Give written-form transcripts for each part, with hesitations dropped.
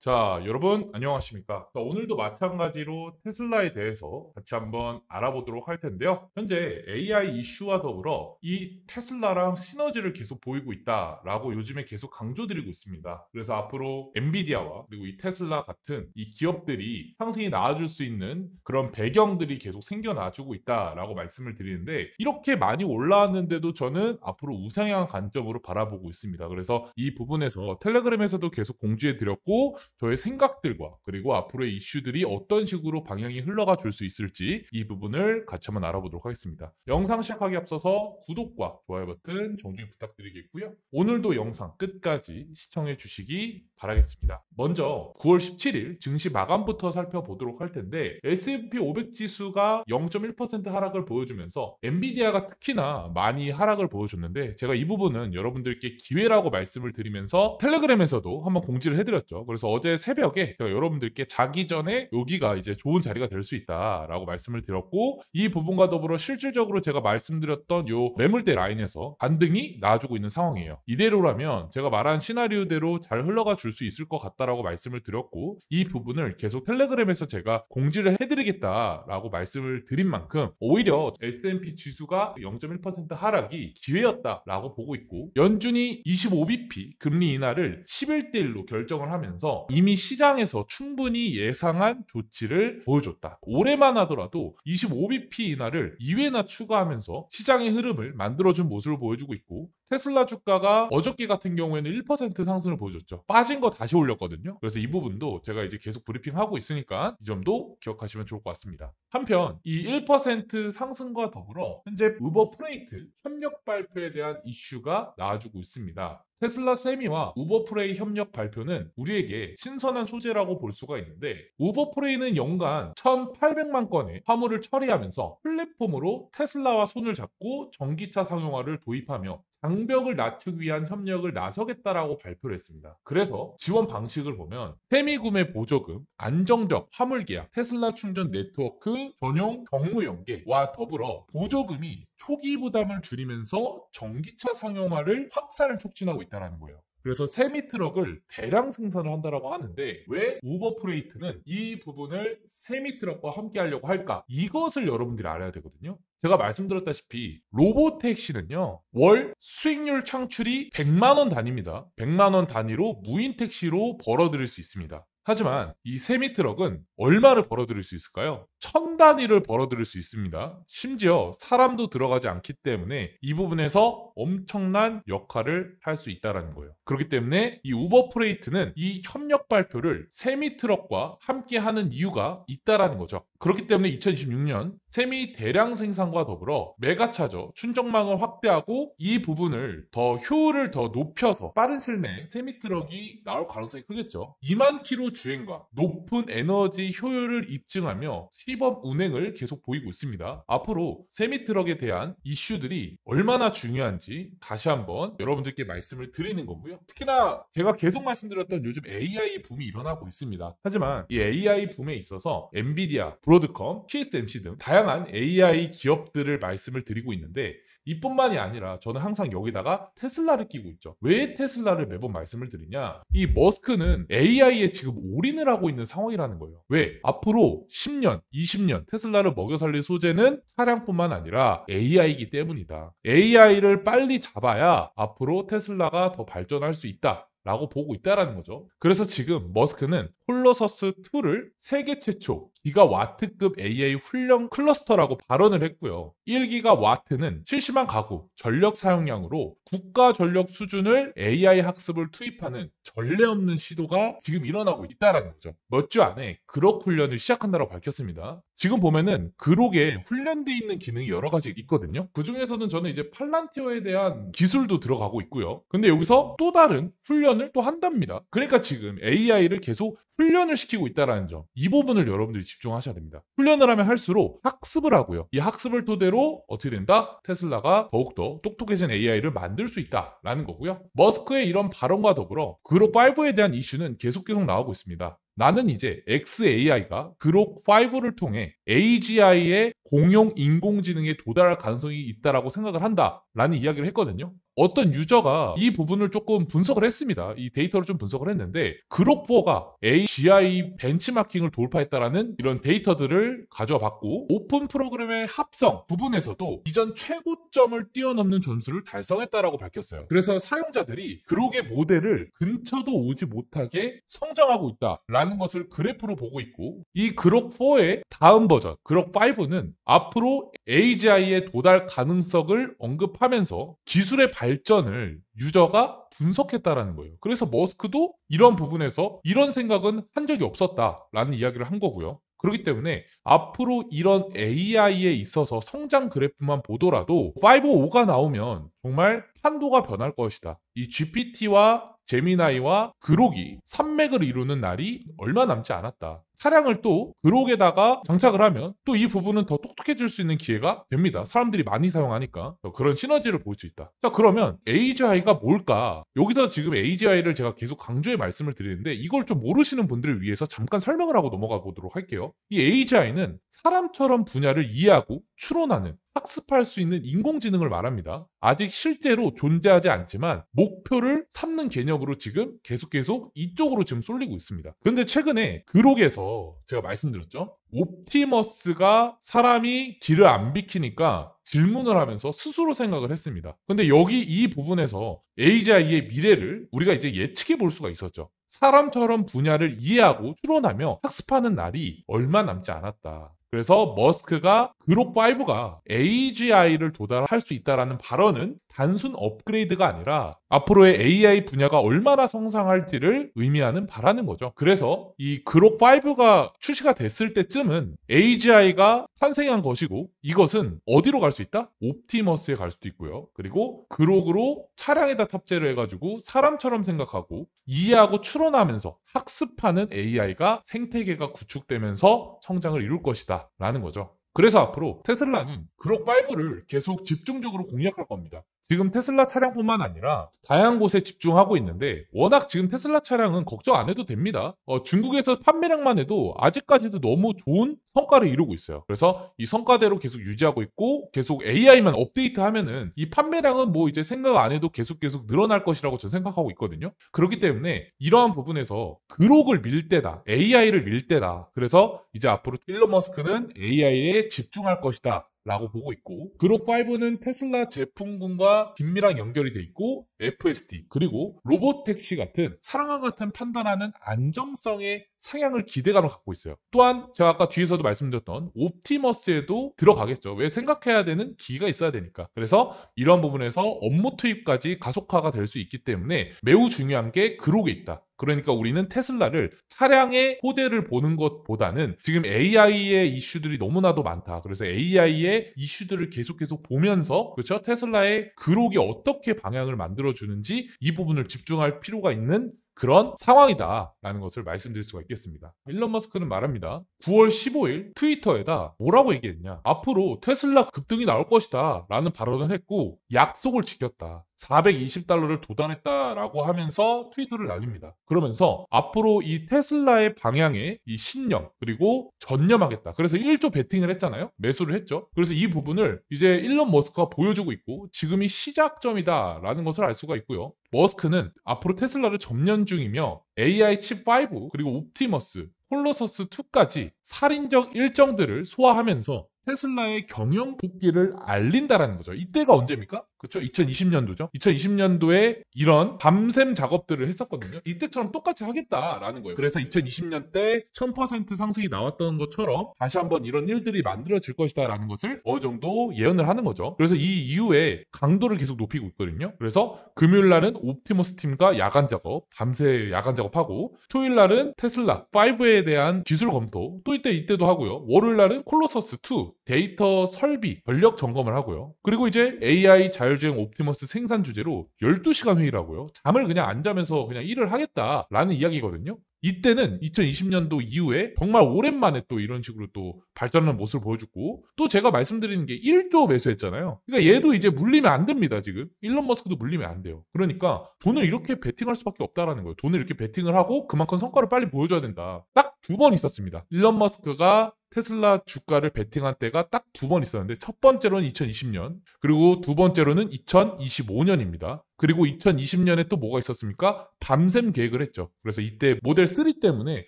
자, 여러분 안녕하십니까? 자, 오늘도 마찬가지로 테슬라에 대해서 같이 한번 알아보도록 할 텐데요. 현재 AI 이슈와 더불어 이 테슬라랑 시너지를 계속 보이고 있다라고 요즘에 계속 강조드리고 있습니다. 그래서 앞으로 엔비디아와 그리고 이 테슬라 같은 이 기업들이 상승이 나아질 수 있는 그런 배경들이 계속 생겨나주고 있다라고 말씀을 드리는데, 이렇게 많이 올라왔는데도 저는 앞으로 우상향 관점으로 바라보고 있습니다. 그래서 이 부분에서 텔레그램에서도 계속 공지해 드렸고, 저의 생각들과 그리고 앞으로의 이슈들이 어떤 식으로 방향이 흘러가 줄 수 있을지 이 부분을 같이 한번 알아보도록 하겠습니다. 영상 시작하기 앞서서 구독과 좋아요 버튼 정중히 부탁드리겠고요. 오늘도 영상 끝까지 시청해 주시기 바라겠습니다. 먼저 9월 17일 증시 마감부터 살펴보도록 할 텐데, S&P 500 지수가 0.1% 하락을 보여주면서 엔비디아가 특히나 많이 하락을 보여줬는데, 제가 이 부분은 여러분들께 기회라고 말씀을 드리면서 텔레그램에서도 한번 공지를 해드렸죠. 그래서 어제 새벽에 제가 여러분들께 자기 전에 여기가 이제 좋은 자리가 될 수 있다라고 말씀을 드렸고, 이 부분과 더불어 실질적으로 제가 말씀드렸던 요 매물대 라인에서 반등이 나와주고 있는 상황이에요. 이대로라면 제가 말한 시나리오대로 잘 흘러가 줄 수 있을 것 같다라고 말씀을 드렸고, 이 부분을 계속 텔레그램에서 제가 공지를 해드리겠다라고 말씀을 드린 만큼 오히려 S&P 지수가 0.1% 하락이 기회였다라고 보고 있고, 연준이 25bp 금리 인하를 11대 1로 결정을 하면서 이미 시장에서 충분히 예상한 조치를 보여줬다. 올해만 하더라도 25bp 인하를 2회나 추가하면서 시장의 흐름을 만들어준 모습을 보여주고 있고, 테슬라 주가가 어저께 같은 경우에는 1% 상승을 보여줬죠. 빠진 거 다시 올렸거든요. 그래서 이 부분도 제가 이제 계속 브리핑하고 있으니까 이 점도 기억하시면 좋을 것 같습니다. 한편 이 1% 상승과 더불어 현재 우버 프레이트 협력 발표에 대한 이슈가 나와주고 있습니다. 테슬라 세미와 우버프레이 협력 발표는 우리에게 신선한 소재라고 볼 수가 있는데, 우버프레이는 연간 1,800만 건의 화물을 처리하면서 플랫폼으로 테슬라와 손을 잡고 전기차 상용화를 도입하며 장벽을 낮추기 위한 협력을 나서겠다라고 발표를 했습니다. 그래서 지원 방식을 보면 세미 구매 보조금, 안정적 화물 계약, 테슬라 충전 네트워크 전용 경로 연계와 더불어 보조금이 초기 부담을 줄이면서 전기차 상용화를 확산을 촉진하고 있다는 거예요. 그래서 세미트럭을 대량 생산을 한다라고 하는데, 왜 우버프레이트는 이 부분을 세미트럭과 함께 하려고 할까? 이것을 여러분들이 알아야 되거든요. 제가 말씀드렸다시피 로보택시는요, 월 수익률 창출이 100만 원 단위입니다. 100만 원 단위로 무인 택시로 벌어들일 수 있습니다. 하지만 이 세미트럭은 얼마를 벌어들일 수 있을까요? 1000단위를 벌어들일 수 있습니다. 심지어 사람도 들어가지 않기 때문에 이 부분에서 엄청난 역할을 할 수 있다는 거예요. 그렇기 때문에 이 우버프레이트는 이 협력 발표를 세미트럭과 함께 하는 이유가 있다는 거죠. 그렇기 때문에 2026년 세미 대량 생산과 더불어 메가차저 충전망을 확대하고 이 부분을 더 효율을 더 높여서 빠른 시일 내에 세미트럭이 나올 가능성이 크겠죠. 2만 킬로 주행과 높은 에너지 효율을 입증하며 시범 운행을 계속 보이고 있습니다. 앞으로 세미트럭에 대한 이슈들이 얼마나 중요한지 다시 한번 여러분들께 말씀을 드리는 거고요. 특히나 제가 계속 말씀드렸던 요즘 AI 붐이 일어나고 있습니다. 하지만 이 AI 붐에 있어서 엔비디아, 브로드컴, TSMC 등 다양한 AI 기업들을 말씀을 드리고 있는데, 이뿐만이 아니라 저는 항상 여기다가 테슬라를 끼고 있죠. 왜 테슬라를 매번 말씀을 드리냐? 이 머스크는 AI에 지금 올인을 하고 있는 상황이라는 거예요. 왜? 앞으로 10년, 20년 테슬라를 먹여 살릴 소재는 차량뿐만 아니라 AI이기 때문이다. AI를 빨리 잡아야 앞으로 테슬라가 더 발전할 수 있다 라고 보고 있다라는 거죠. 그래서 지금 머스크는 콜로서스2를 세계 최초 기가와트급 AI 훈련 클러스터라고 발언을 했고요. 1기가와트는 70만 가구 전력 사용량으로 국가 전력 수준을 AI 학습을 투입하는 전례 없는 시도가 지금 일어나고 있다라는 거죠. 몇 주 안에 그록 훈련을 시작한다고 밝혔습니다. 지금 보면은 그록에 훈련되어 있는 기능이 여러 가지 있거든요. 그 중에서는 저는 이제 팔란티어에 대한 기술도 들어가고 있고요. 근데 여기서 또 다른 훈련을 또 한답니다. 그러니까 지금 AI를 계속 훈련을 시키고 있다는 점, 이 부분을 여러분들이 집중하셔야 됩니다. 훈련을 하면 할수록 학습을 하고요. 이 학습을 토대로 어떻게 된다? 테슬라가 더욱더 똑똑해진 AI를 만들 수 있다라는 거고요. 머스크의 이런 발언과 더불어 그록5에 대한 이슈는 계속 나오고 있습니다. 나는 이제 xAI가 그록 5를 통해 AGI의 공용 인공지능에 도달할 가능성이 있다라고 생각을 한다라는 이야기를 했거든요. 어떤 유저가 이 부분을 조금 분석을 했습니다. 이 데이터를 좀 분석을 했는데 그록4가 AGI 벤치마킹을 돌파했다라는 이런 데이터들을 가져와 봤고 오픈 프로그램의 합성 부분에서도 이전 최고점을 뛰어넘는 점수를 달성했다라고 밝혔어요. 그래서 사용자들이 그록의 모델을 근처도 오지 못하게 성장하고 있다라는 것을 그래프로 보고 있고 이 그록4의 다음 버전 그록5는 앞으로 AGI의 도달 가능성을 언급하면서 기술의 발전을 유저가 분석했다라는 거예요. 그래서 머스크도 이런 부분에서 이런 생각은 한 적이 없었다라는 이야기를 한 거고요. 그렇기 때문에 앞으로 이런 AI에 있어서 성장 그래프만 보더라도 5.5가 나오면 정말 판도가 변할 것이다. 이 GPT와 제미나이와 그록이 산맥을 이루는 날이 얼마 남지 않았다. 차량을 또 그록에다가 장착을 하면 또 이 부분은 더 똑똑해질 수 있는 기회가 됩니다. 사람들이 많이 사용하니까 그런 시너지를 볼 수 있다. 자, 그러면 AGI가 뭘까? 여기서 지금 AGI를 제가 계속 강조해 말씀을 드리는데 이걸 좀 모르시는 분들을 위해서 잠깐 설명을 하고 넘어가 보도록 할게요. 이 AGI는 사람처럼 분야를 이해하고 추론하는 학습할 수 있는 인공지능을 말합니다. 아직 실제로 존재하지 않지만 목표를 삼는 개념으로 지금 계속 이쪽으로 지금 쏠리고 있습니다. 그런데 최근에 그록에서 제가 말씀드렸죠. 옵티머스가 사람이 길을 안 비키니까 질문을 하면서 스스로 생각을 했습니다. 근데 여기 이 부분에서 AGI의 미래를 우리가 이제 예측해 볼 수가 있었죠. 사람처럼 분야를 이해하고 추론하며 학습하는 날이 얼마 남지 않았다. 그래서 머스크가 그록5가 AGI를 도달할 수 있다라는 발언은 단순 업그레이드가 아니라 앞으로의 AI 분야가 얼마나 성장할지를 의미하는 바라는 거죠. 그래서 이 그록5가 출시가 됐을 때쯤은 AGI가 탄생한 것이고 이것은 어디로 갈 수 있다? 옵티머스에 갈 수도 있고요. 그리고 그록으로 차량에다 탑재를 해가지고 사람처럼 생각하고 이해하고 추론하면서 학습하는 AI가 생태계가 구축되면서 성장을 이룰 것이다 라는 거죠. 그래서 앞으로 테슬라는 그록5를 계속 집중적으로 공략할 겁니다. 지금 테슬라 차량뿐만 아니라 다양한 곳에 집중하고 있는데 워낙 지금 테슬라 차량은 걱정 안 해도 됩니다. 중국에서 판매량만 해도 아직까지도 너무 좋은 성과를 이루고 있어요. 그래서 이 성과대로 계속 유지하고 있고 계속 AI만 업데이트하면은 이 판매량은 뭐 이제 생각 안 해도 계속 늘어날 것이라고 저는 생각하고 있거든요. 그렇기 때문에 이러한 부분에서 그록을 밀 때다. AI를 밀 때다. 그래서 이제 앞으로 일론 머스크는 AI에 집중할 것이다. 라고 보고 있고 그록5는 테슬라 제품군과 긴밀하게 연결이 돼 있고 FSD 그리고 로보택시 같은 사람과 같은 판단하는 안정성의 상향을 기대감을 갖고 있어요. 또한 제가 아까 뒤에서도 말씀드렸던 옵티머스에도 들어가겠죠. 왜 생각해야 되는 기기가 있어야 되니까. 그래서 이런 부분에서 업무 투입까지 가속화가 될 수 있기 때문에 매우 중요한 게 그록에 있다. 그러니까 우리는 테슬라를 차량의 토대를 보는 것보다는 지금 AI의 이슈들이 너무나도 많다. 그래서 AI의 이슈들을 계속 보면서 그렇죠? 테슬라의 그록이 어떻게 방향을 만들어주는지 이 부분을 집중할 필요가 있는 그런 상황이다라는 것을 말씀드릴 수가 있겠습니다. 일론 머스크는 말합니다. 9월 15일 트위터에다 뭐라고 얘기했냐. 앞으로 테슬라 급등이 나올 것이다 라는 발언을 했고 약속을 지켰다. $420를 도달했다라고 하면서 트위터를 날립니다. 그러면서 앞으로 이 테슬라의 방향에 이 신념 그리고 전념하겠다. 그래서 1조 베팅을 했잖아요. 매수를 했죠. 그래서 이 부분을 이제 일론 머스크가 보여주고 있고 지금이 시작점이다라는 것을 알 수가 있고요. 머스크는 앞으로 테슬라를 점령 중이며 AI 칩 5 그리고 옵티머스, 콜로서스 2까지 살인적 일정들을 소화하면서 테슬라의 경영 복귀를 알린다라는 거죠. 이때가 언제입니까? 그렇죠? 2020년도죠. 2020년도에 이런 밤샘 작업들을 했었거든요. 이때처럼 똑같이 하겠다라는 거예요. 그래서 2020년 때 1000% 상승이 나왔던 것처럼 다시 한번 이런 일들이 만들어질 것이다라는 것을 어느 정도 예언을 하는 거죠. 그래서 이 이후에 강도를 계속 높이고 있거든요. 그래서 금요일 날은 옵티머스 팀과 야간 작업, 밤새 야간 작업하고 토요일 날은 테슬라 5에 대한 기술 검토 또 이때도 하고요. 월요일 날은 콜로서스 2 그리고 데이터 설비, 전력 점검을 하고요. 그리고 이제 AI 자율주행 옵티머스 생산 주제로 12시간 회의를 하고요. 잠을 그냥 안 자면서 그냥 일을 하겠다라는 이야기거든요. 이때는 2020년도 이후에 정말 오랜만에 또 이런 식으로 또 발전하는 모습을 보여주고, 또 제가 말씀드리는 게 1조 매수했잖아요. 그러니까 얘도 이제 물리면 안 됩니다. 지금 일론 머스크도 물리면 안 돼요. 그러니까 돈을 이렇게 베팅할 수밖에 없다라는 거예요. 돈을 이렇게 베팅을 하고 그만큼 성과를 빨리 보여줘야 된다. 딱 2번 있었습니다. 일론 머스크가 테슬라 주가를 베팅한 때가 딱 2번 있었는데, 첫 번째로는 2020년, 그리고 두 번째로는 2025년입니다. 그리고 2020년에 또 뭐가 있었습니까? 밤샘 계획을 했죠. 그래서 이때 모델 3 때문에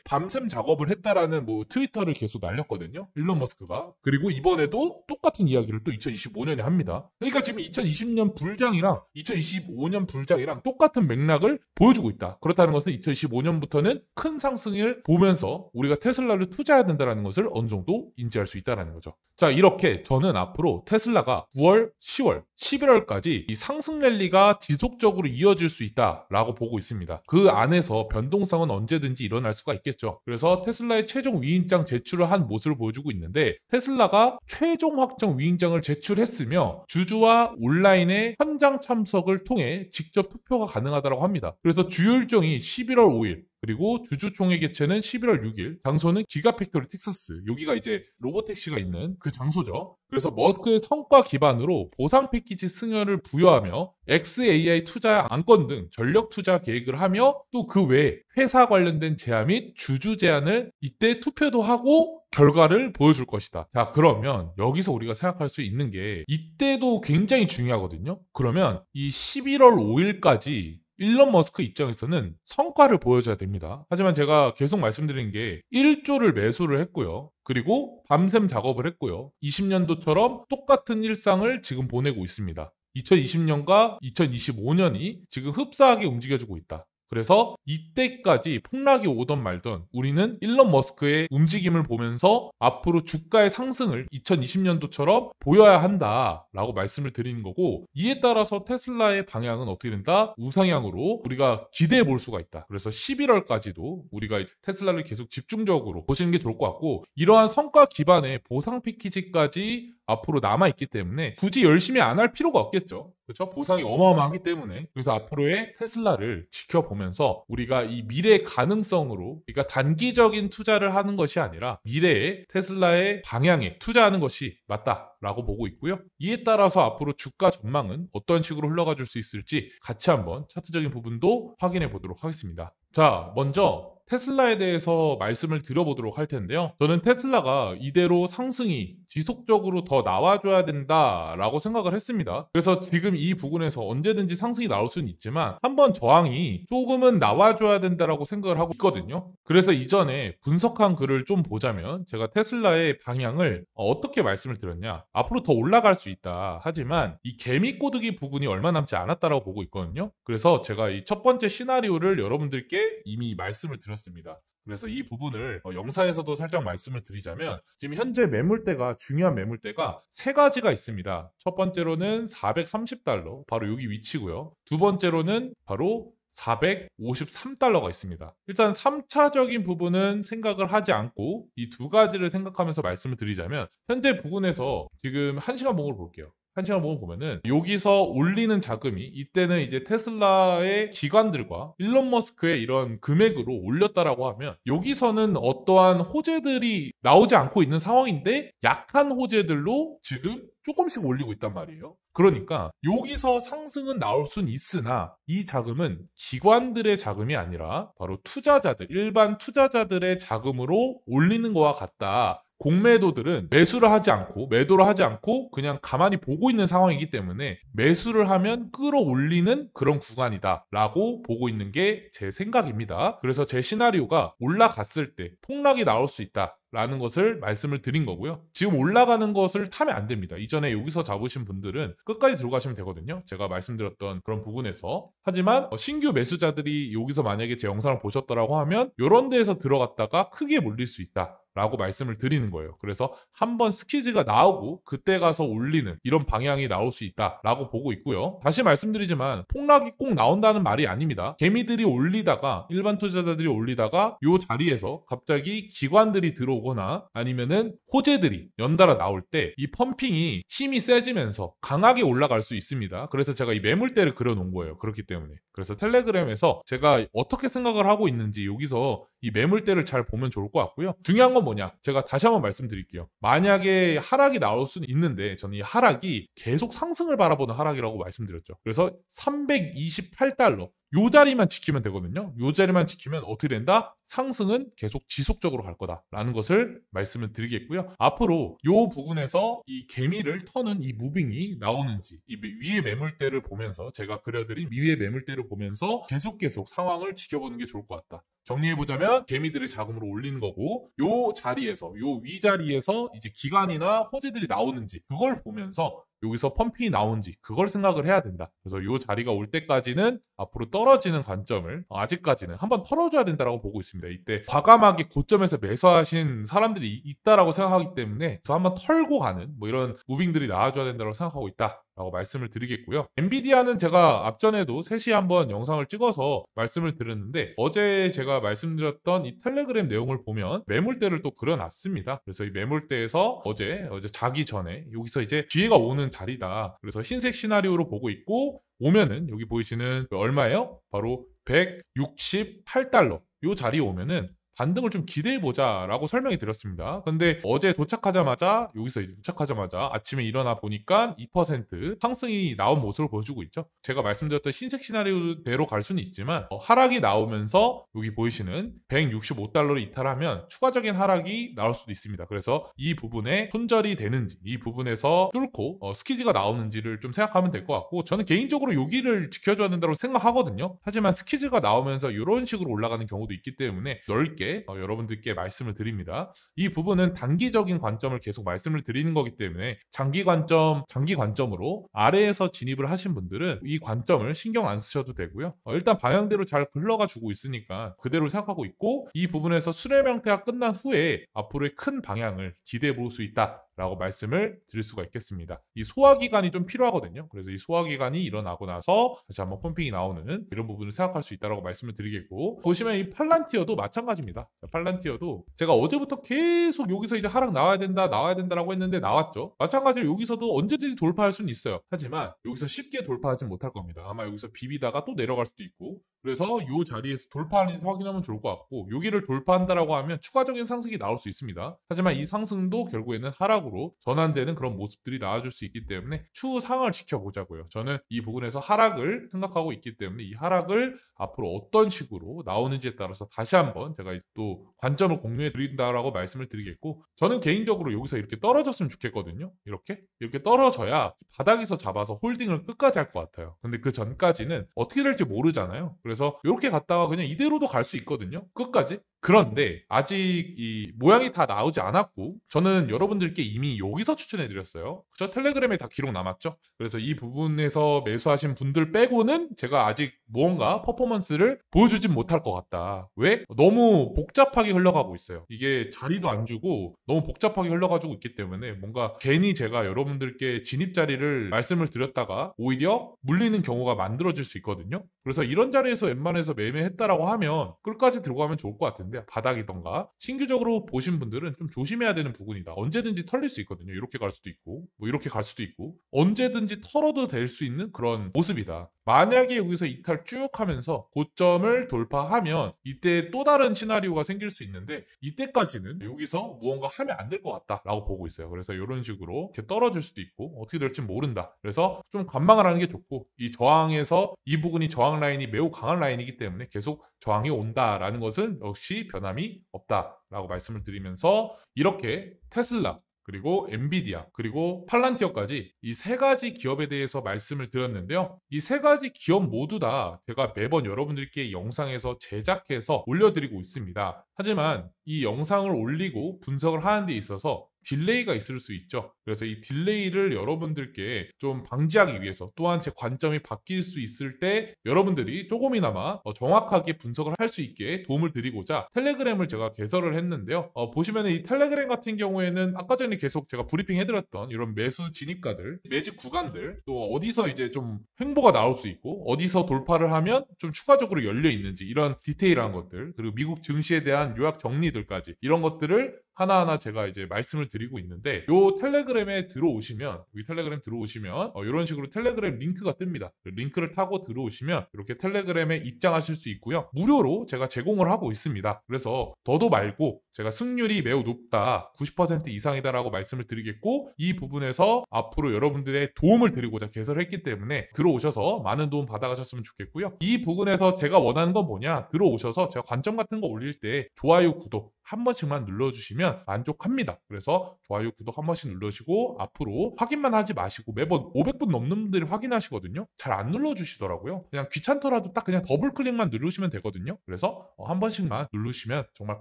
밤샘 작업을 했다라는 뭐 트위터를 계속 날렸거든요. 일론 머스크가. 그리고 이번에도 똑같은 이야기를 또 2025년에 합니다. 그러니까 지금 2020년 불장이랑 2025년 불장이랑 똑같은 맥락을 보여주고 있다. 그렇다는 것은 2025년부터는 큰 상승을 보면서 우리가 테슬라를 투자해야 된다는 것을 어느 정도 인지할 수 있다는 거죠. 자, 이렇게 저는 앞으로 테슬라가 9월, 10월, 11월까지 이 상승 랠리가 지속적으로 이어질 수 있다라고 보고 있습니다. 그 안에서 변동성은 언제든지 일어날 수가 있겠죠. 그래서 테슬라의 최종 위임장 제출을 한 모습을 보여주고 있는데, 테슬라가 최종 확정 위임장을 제출했으며 주주와 온라인의 현장 참석을 통해 직접 투표가 가능하다고 합니다. 그래서 주요 일정이 11월 5일, 그리고 주주총회 개최는 11월 6일, 장소는 기가팩토리 텍사스, 여기가 이제 로보택시가 있는 그 장소죠. 그래서 머스크의 성과 기반으로 보상 패키지 승여를 부여하며 XAI 투자 안건 등 전력 투자 계획을 하며, 또 그 외에 회사 관련된 제안 및 주주 제안을 이때 투표도 하고 결과를 보여줄 것이다. 자, 그러면 여기서 우리가 생각할 수 있는 게 이때도 굉장히 중요하거든요. 그러면 이 11월 5일까지 일론 머스크 입장에서는 성과를 보여줘야 됩니다. 하지만 제가 계속 말씀드린 게 1조를 매수를 했고요. 그리고 밤샘 작업을 했고요. 20년도처럼 똑같은 일상을 지금 보내고 있습니다. 2020년과 2025년이 지금 흡사하게 움직여주고 있다. 그래서 이때까지 폭락이 오던 말던 우리는 일론 머스크의 움직임을 보면서 앞으로 주가의 상승을 2020년도처럼 보여야 한다라고 말씀을 드리는 거고, 이에 따라서 테슬라의 방향은 어떻게 된다? 우상향으로 우리가 기대해 볼 수가 있다. 그래서 11월까지도 우리가 테슬라를 계속 집중적으로 보시는 게 좋을 것 같고, 이러한 성과 기반의 보상 패키지까지 앞으로 남아있기 때문에 굳이 열심히 안 할 필요가 없겠죠. 그렇죠? 보상이 어마어마하기 때문에. 그래서 앞으로의 테슬라를 지켜보면서 우리가 이 미래 가능성으로, 그러니까 단기적인 투자를 하는 것이 아니라 미래의 테슬라의 방향에 투자하는 것이 맞다라고 보고 있고요. 이에 따라서 앞으로 주가 전망은 어떤 식으로 흘러가 줄 수 있을지 같이 한번 차트적인 부분도 확인해 보도록 하겠습니다. 자, 먼저 테슬라에 대해서 말씀을 드려보도록 할 텐데요. 저는 테슬라가 이대로 상승이 지속적으로 더 나와줘야 된다라고 생각을 했습니다. 그래서 지금 이 부분에서 언제든지 상승이 나올 수는 있지만 한번 저항이 조금은 나와줘야 된다라고 생각을 하고 있거든요. 그래서 이전에 분석한 글을 좀 보자면 제가 테슬라의 방향을 어떻게 말씀을 드렸냐. 앞으로 더 올라갈 수 있다. 하지만 이 개미꼬드기 부분이 얼마 남지 않았다라고 보고 있거든요. 그래서 제가 이 첫 번째 시나리오를 여러분들께 이미 말씀을 드렸습니다. 그래서 이 부분을 영상에서도 살짝 말씀을 드리자면, 지금 현재 매물대가, 중요한 매물대가 세 가지가 있습니다. 첫 번째로는 430달러, 바로 여기 위치고요. 두 번째로는 바로 453달러가 있습니다. 일단 3차적인 부분은 생각을 하지 않고 이 두 가지를 생각하면서 말씀을 드리자면, 현재 부분에서 지금 1시간 봉을 볼게요. 1시간 봉을 보면은 여기서 올리는 자금이, 이때는 이제 테슬라의 기관들과 일론 머스크의 이런 금액으로 올렸다라고 하면, 여기서는 어떠한 호재들이 나오지 않고 있는 상황인데 약한 호재들로 지금 조금씩 올리고 있단 말이에요. 그러니까 여기서 상승은 나올 수는 있으나 이 자금은 기관들의 자금이 아니라 바로 투자자들, 일반 투자자들의 자금으로 올리는 것과 같다. 공매도들은 매수를 하지 않고, 매도를 하지 않고 그냥 가만히 보고 있는 상황이기 때문에 매수를 하면 끌어올리는 그런 구간이다 라고 보고 있는 게 제 생각입니다. 그래서 제 시나리오가 올라갔을 때 폭락이 나올 수 있다 라는 것을 말씀을 드린 거고요. 지금 올라가는 것을 타면 안 됩니다. 이전에 여기서 잡으신 분들은 끝까지 들어가시면 되거든요. 제가 말씀드렸던 그런 부분에서. 하지만 신규 매수자들이 여기서 만약에 제 영상을 보셨더라고 하면 이런 데에서 들어갔다가 크게 몰릴 수 있다 라고 말씀을 드리는 거예요. 그래서 한번 스키즈가 나오고 그때 가서 올리는 이런 방향이 나올 수 있다 라고 보고 있고요. 다시 말씀드리지만 폭락이 꼭 나온다는 말이 아닙니다. 개미들이 올리다가, 일반 투자자들이 올리다가 이 자리에서 갑자기 기관들이 들어오고 오거나 아니면은 호재들이 연달아 나올 때 이 펌핑이 힘이 세지면서 강하게 올라갈 수 있습니다. 그래서 제가 이 매물대를 그려놓은 거예요. 그렇기 때문에. 그래서 텔레그램에서 제가 어떻게 생각을 하고 있는지 여기서 이 매물대를 잘 보면 좋을 것 같고요. 중요한 건 뭐냐? 제가 다시 한번 말씀드릴게요. 만약에 하락이 나올 수는 있는데 저는 이 하락이 계속 상승을 바라보는 하락이라고 말씀드렸죠. 그래서 328달러 요 자리만 지키면 되거든요. 요 자리만 지키면 어떻게 된다? 상승은 계속 지속적으로 갈 거다라는 것을 말씀을 드리겠고요. 앞으로 요 부분에서 이 개미를 터는 이 무빙이 나오는지 이 위의 매물대를 보면서 제가 그려드린 위의 매물대를 보면서 계속 상황을 지켜보는 게 좋을 것 같다. 정리해보자면 개미들을 자금으로 올리는 거고 요 자리에서 요 위자리에서 이제 기관이나 호재들이 나오는지 그걸 보면서 여기서 펌핑이 나온지 그걸 생각을 해야 된다. 그래서 이 자리가 올 때까지는 앞으로 떨어지는 관점을 아직까지는 한번 털어줘야 된다라고 보고 있습니다. 이때 과감하게 고점에서 매수하신 사람들이 있다라고 생각하기 때문에 그래서 한번 털고 가는 뭐 이런 무빙들이 나와줘야 된다고 생각하고 있다. 라고 말씀을 드리겠고요. 엔비디아는 제가 앞전에도 3시에 한번 영상을 찍어서 말씀을 드렸는데 어제 제가 말씀드렸던 이 텔레그램 내용을 보면 매물대를 또 그려놨습니다. 그래서 이 매물대에서 어제 자기 전에 여기서 이제 기회가 오는 자리다. 그래서 흰색 시나리오로 보고 있고 오면은 여기 보이시는 얼마예요? 바로 168달러 요 자리에 오면은 반등을 좀 기대해보자 라고 설명이 드렸습니다. 근데 어제 도착하자마자 여기서 이제 도착하자마자 아침에 일어나 보니까 2% 상승이 나온 모습을 보여주고 있죠. 제가 말씀드렸던 흰색 시나리오대로 갈 수는 있지만 하락이 나오면서 여기 보이시는 165달러를 이탈하면 추가적인 하락이 나올 수도 있습니다. 그래서 이 부분에 손절이 되는지 이 부분에서 뚫고 스키지가 나오는지를 좀 생각하면 될 것 같고 저는 개인적으로 여기를 지켜줘야 된다고 생각하거든요. 하지만 스키지가 나오면서 이런 식으로 올라가는 경우도 있기 때문에 넓게 여러분들께 말씀을 드립니다. 이 부분은 단기적인 관점을 계속 말씀을 드리는 거기 때문에 장기 관점으로 아래에서 진입을 하신 분들은 이 관점을 신경 안 쓰셔도 되고요. 일단 방향대로 잘 흘러가 주고 있으니까 그대로 생각하고 있고 이 부분에서 수렴 형태가 끝난 후에 앞으로의 큰 방향을 기대해 볼 수 있다. 라고 말씀을 드릴 수가 있겠습니다. 이 소화기간이 좀 필요하거든요. 그래서 이 소화기간이 일어나고 나서 다시 한번 펌핑이 나오는 이런 부분을 생각할 수 있다고 말씀을 드리겠고 보시면 이 팔란티어도 마찬가지입니다. 팔란티어도 제가 어제부터 계속 여기서 이제 하락 나와야 된다라고 했는데 나왔죠. 마찬가지로 여기서도 언제든지 돌파할 수는 있어요. 하지만 여기서 쉽게 돌파하진 못할 겁니다. 아마 여기서 비비다가 또 내려갈 수도 있고 그래서 이 자리에서 돌파하는지 확인하면 좋을 것 같고 여기를 돌파한다라고 하면 추가적인 상승이 나올 수 있습니다. 하지만 이 상승도 결국에는 하락으로 전환되는 그런 모습들이 나와줄 수 있기 때문에 추후 상황을 지켜보자고요. 저는 이 부분에서 하락을 생각하고 있기 때문에 이 하락을 앞으로 어떤 식으로 나오는지에 따라서 다시 한번 제가 또 관점을 공유해 드린다라고 말씀을 드리겠고 저는 개인적으로 여기서 이렇게 떨어졌으면 좋겠거든요. 이렇게 떨어져야 바닥에서 잡아서 홀딩을 끝까지 할 것 같아요. 근데 그 전까지는 어떻게 될지 모르잖아요. 그래서 이렇게 갔다가 그냥 이대로도 갈 수 있거든요. 끝까지. 그런데 아직 이 모양이 다 나오지 않았고 저는 여러분들께 이미 여기서 추천해드렸어요. 그죠? 텔레그램에 다 기록 남았죠. 그래서 이 부분에서 매수하신 분들 빼고는 제가 아직 무언가 퍼포먼스를 보여주진 못할 것 같다. 왜? 너무 복잡하게 흘러가고 있어요. 이게 자리도 안 주고 너무 복잡하게 흘러가지고 있기 때문에 뭔가 괜히 제가 여러분들께 진입 자리를 말씀을 드렸다가 오히려 물리는 경우가 만들어질 수 있거든요. 그래서 이런 자리에서 웬만해서 매매했다라고 하면 끝까지 들고 가면 좋을 것 같은데 바닥이던가 신규적으로 보신 분들은 좀 조심해야 되는 부분이다. 언제든지 털릴 수 있거든요. 이렇게 갈 수도 있고 뭐 이렇게 갈 수도 있고 언제든지 털어도 될 수 있는 그런 모습이다. 만약에 여기서 이탈 쭉 하면서 고점을 돌파하면 이때 또 다른 시나리오가 생길 수 있는데 이때까지는 여기서 무언가 하면 안 될 것 같다라고 보고 있어요. 그래서 이런 식으로 이렇게 떨어질 수도 있고 어떻게 될지 모른다. 그래서 좀 관망을 하는 게 좋고 이 저항에서 이 부분이 저항 라인이 매우 강한 라인이기 때문에 계속 저항이 온다라는 것은 역시 변함이 없다라고 말씀을 드리면서 이렇게 테슬라 그리고 엔비디아, 그리고 팔란티어까지 이 세 가지 기업에 대해서 말씀을 드렸는데요. 이 세 가지 기업 모두 다 제가 매번 여러분들께 영상에서 제작해서 올려드리고 있습니다. 하지만 이 영상을 올리고 분석을 하는 데 있어서 딜레이가 있을 수 있죠. 그래서 이 딜레이를 여러분들께 좀 방지하기 위해서 또한 제 관점이 바뀔 수 있을 때 여러분들이 조금이나마 정확하게 분석을 할 수 있게 도움을 드리고자 텔레그램을 제가 개설을 했는데요. 보시면 이 텔레그램 같은 경우에는 아까 전에 계속 제가 브리핑 해드렸던 이런 매수 진입가들, 매집 구간들, 또 어디서 이제 좀 횡보가 나올 수 있고 어디서 돌파를 하면 좀 추가적으로 열려 있는지 이런 디테일한 것들, 그리고 미국 증시에 대한 요약 정리들까지 이런 것들을 하나하나 제가 이제 말씀을 드리고 있는데 요 텔레그램에 들어오시면 여기 텔레그램 들어오시면 이런 식으로 텔레그램 링크가 뜹니다. 링크를 타고 들어오시면 이렇게 텔레그램에 입장하실 수 있고요. 무료로 제가 제공을 하고 있습니다. 그래서 더도 말고 제가 승률이 매우 높다, 90% 이상이다라고 말씀을 드리겠고 이 부분에서 앞으로 여러분들의 도움을 드리고자 개설했기 때문에 들어오셔서 많은 도움 받아가셨으면 좋겠고요. 이 부분에서 제가 원하는 건 뭐냐? 들어오셔서 제가 관점 같은 거 올릴 때 좋아요, 구독 한 번씩만 눌러주시면 만족합니다. 그래서 좋아요, 구독 한 번씩 눌러주시고 앞으로 확인만 하지 마시고 매번 500분 넘는 분들이 확인하시거든요. 잘 안 눌러주시더라고요. 그냥 귀찮더라도 딱 그냥 더블 클릭만 누르시면 되거든요. 그래서 한 번씩만 누르시면 정말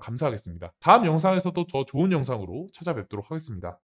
감사하겠습니다. 다음 영상에서도 더 좋은 영상으로 찾아뵙도록 하겠습니다.